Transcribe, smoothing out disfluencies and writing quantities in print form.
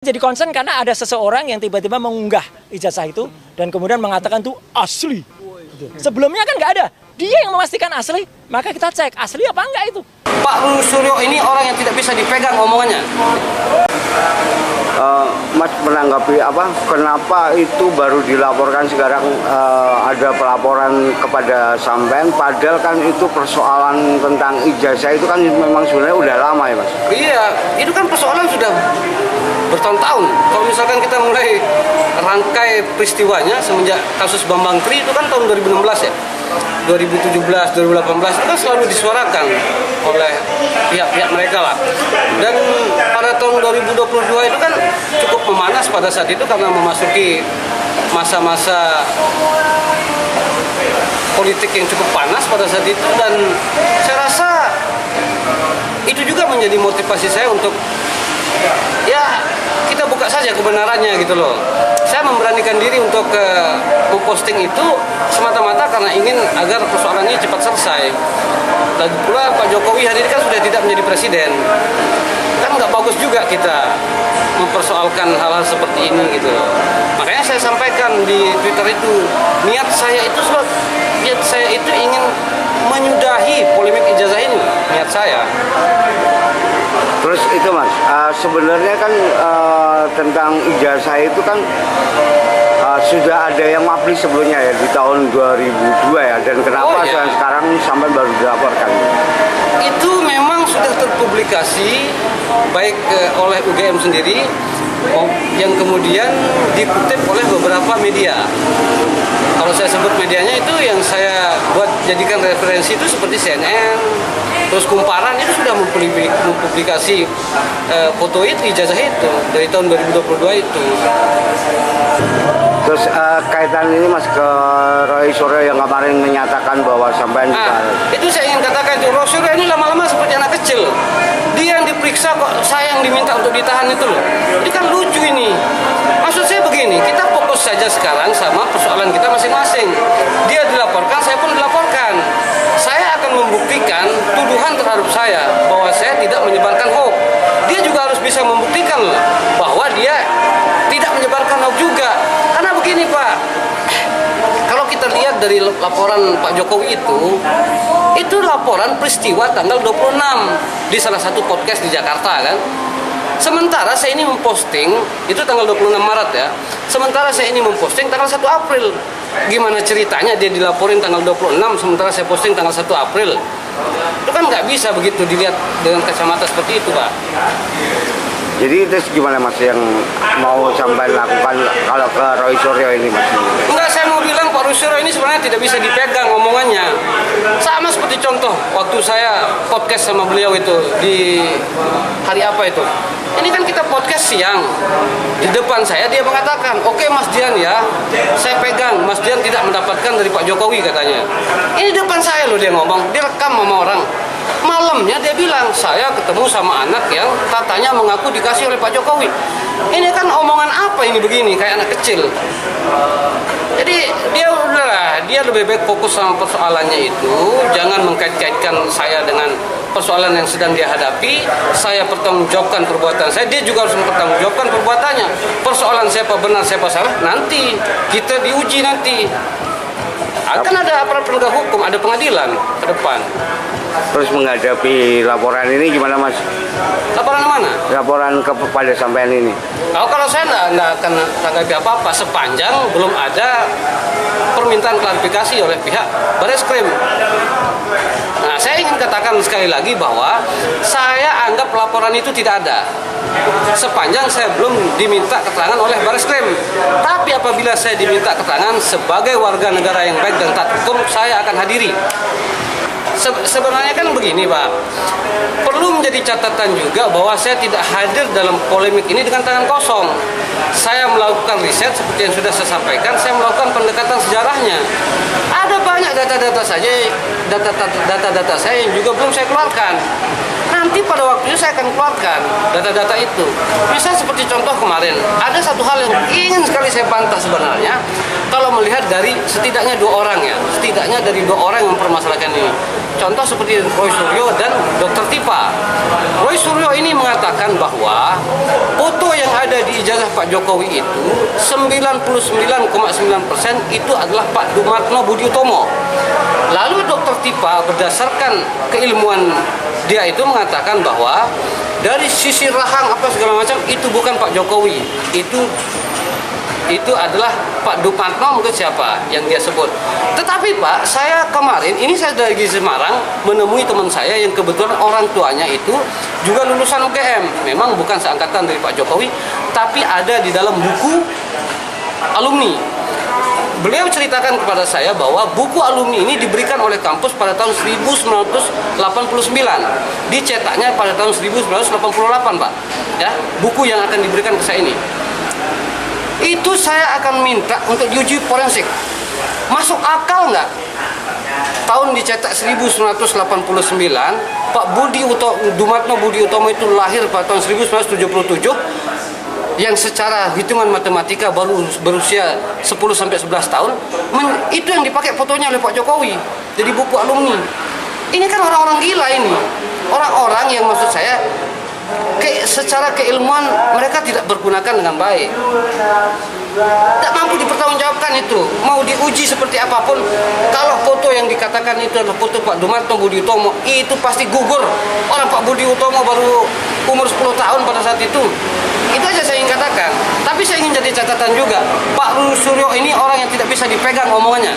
Jadi concern karena ada seseorang yang tiba-tiba mengunggah ijazah itu dan kemudian mengatakan itu asli. Sebelumnya kan nggak ada. Dia yang memastikan asli, maka kita cek asli apa enggak itu. Pak Suryo ini orang yang tidak bisa dipegang omongannya. Mas menanggapi kenapa itu baru dilaporkan sekarang, ada pelaporan kepada sampean, padahal kan itu persoalan tentang ijazah itu kan memang sebenarnya udah lama ya Mas? Iya, itu kan persoalan sudah bertahun-tahun. Kalau misalkan kita mulai rangkai peristiwanya semenjak kasus Bambang Tri itu kan tahun 2016 ya. 2017, 2018 itu kan selalu disuarakan oleh pihak-pihak mereka lah. Dan pada tahun 2022 itu kan cukup memanas pada saat itu karena memasuki masa-masa politik yang cukup panas pada saat itu, dan saya rasa itu juga menjadi motivasi saya untuk ya kita buka saja kebenarannya gitu loh. Saya memberanikan diri untuk memposting itu semata-mata karena ingin agar persoalan ini cepat selesai. Lagi pula Pak Jokowi hari ini kan sudah tidak menjadi presiden. Kan nggak bagus juga kita mempersoalkan hal-hal seperti ini gitu loh. Makanya saya sampaikan di Twitter itu, niat saya itu ingin menyudahi polemik ijazah ini, niat saya. Terus itu Mas, sebenarnya kan tentang ijazah itu kan sudah ada yang publish sebelumnya ya di tahun 2002 ya, dan kenapa sekarang sampai baru dilaporkan? Itu memang sudah terpublikasi baik oleh UGM sendiri yang kemudian dikutip oleh beberapa media. Kalau saya sebut medianya itu yang saya buat jadikan referensi itu seperti CNN, terus Kumparan itu sudah mempublikasi foto itu, ijazah itu dari tahun 2022 itu. Terus kaitan ini Mas ke Roy Suryo yang kemarin menyatakan bahwa sampean itu saya ingin katakan itu, Roy Suryo ini lama-lama seperti anak kecil. Dia yang diperiksa kok saya yang diminta untuk ditahan itu loh. Ini kan lucu ini. Maksud saya begini, kita fokus saja sekarang sama persoalan kita masing-masing. Dia dilaporkan, saya pun dilaporkan. Saya akan membuktikan tuduhan terhadap saya bahwa saya tidak menyebarkan hoax. Dia juga harus bisa membuktikan loh bahwa dia tidak menyebarkan hoax juga. Karena begini Pak, kalau kita lihat dari laporan Pak Jokowi itu laporan peristiwa tanggal 26 di salah satu podcast di Jakarta kan. Sementara saya ini memposting, itu tanggal 26 Maret ya. Sementara saya ini memposting tanggal 1 April. Gimana ceritanya dia dilaporin tanggal 26, sementara saya posting tanggal 1 April. Itu kan nggak bisa begitu dilihat dengan kacamata seperti itu Pak. Jadi terus gimana Mas yang mau sampai lakukan kalau ke Roy Suryo ini Mas? Enggak, saya mau bilang Pak Roy Suryo ini sebenarnya tidak bisa dipegang omongannya. Sama seperti contoh waktu saya podcast sama beliau itu di hari apa itu. Ini kan kita podcast siang. Di depan saya dia mengatakan, "Oke Mas Dian ya, saya pegang Mas Dian tidak mendapatkan dari Pak Jokowi," katanya. Ini depan saya loh dia ngomong, dia rekam sama orang. Malamnya dia bilang, "Saya ketemu sama anak yang katanya mengaku dikasih oleh Pak Jokowi." Ini kan omongan apa ini begini, kayak anak kecil. Jadi dia lebih baik fokus sama persoalannya itu, jangan mengkait-kaitkan saya dengan persoalan yang sedang dia hadapi. Saya pertanggungjawabkan perbuatan saya, dia juga harus mempertanggungjawabkan perbuatannya. Persoalan siapa benar siapa salah nanti kita diuji nanti. Akan ada aparat penegak hukum, ada pengadilan ke depan. Terus menghadapi laporan ini gimana Mas? Laporan mana? Laporan kepada sampean ini. Kalau saya nggak akan tanggapi apa-apa sepanjang belum ada permintaan klarifikasi oleh pihak Bareskrim. Nah, saya ingin katakan sekali lagi bahwa saya anggap laporan itu tidak ada sepanjang saya belum diminta keterangan oleh Bareskrim. Tapi apabila saya diminta keterangan sebagai warga negara yang baik dan taat hukum, saya akan hadiri. Sebenarnya kan begini Pak, perlu menjadi catatan juga bahwa saya tidak hadir dalam polemik ini dengan tangan kosong. Saya melakukan riset seperti yang sudah saya sampaikan, saya melakukan pendekatan sejarahnya. Ada banyak data-data saya yang juga belum saya keluarkan. Nanti pada waktunya saya akan keluarkan data-data itu. Misalnya seperti contoh kemarin, ada satu hal yang ingin sekali saya bantah sebenarnya. Kalau coba melihat dari setidaknya dua orang ya, setidaknya dari dua orang yang mempermasalahkan ini. Contoh seperti Roy Suryo dan Dr. Tipa. Roy Suryo ini mengatakan bahwa foto yang ada di ijazah Pak Jokowi itu 99,9% itu adalah Pak Dumatno Budi Utomo. Lalu Dr. Tipa berdasarkan keilmuan dia itu mengatakan bahwa dari sisi rahang apa segala macam itu bukan Pak Jokowi, itu adalah Pak Dumatno mungkin siapa yang dia sebut. Tetapi Pak, saya kemarin ini saya dari Semarang menemui teman saya yang kebetulan orang tuanya itu juga lulusan UGM. Memang bukan seangkatan dari Pak Jokowi, tapi ada di dalam buku alumni. Beliau ceritakan kepada saya bahwa buku alumni ini diberikan oleh kampus pada tahun 1989. Dicetaknya pada tahun 1988, Pak. Ya, buku yang akan diberikan ke saya ini. Itu saya akan minta untuk diuji forensik. Masuk akal nggak? Tahun dicetak 1989, Pak Dumatno Budi Utomo itu lahir pada tahun 1977, yang secara hitungan matematika baru berusia 10-11 tahun, itu yang dipakai fotonya oleh Pak Jokowi. Jadi buku alumni. Ini kan orang-orang gila ini. Orang-orang yang maksud saya secara keilmuan mereka tidak bergunakan dengan baik, tidak mampu dipertanggungjawabkan itu. Mau diuji seperti apapun, kalau foto yang dikatakan itu adalah foto Pak Dumatno Budi Utomo, itu pasti gugur. Orang Pak Budi Utomo baru umur 10 tahun pada saat itu. Itu aja saya ingin katakan. Tapi saya ingin jadi catatan juga, Pak Roy Suryo ini orang yang tidak bisa dipegang omongannya.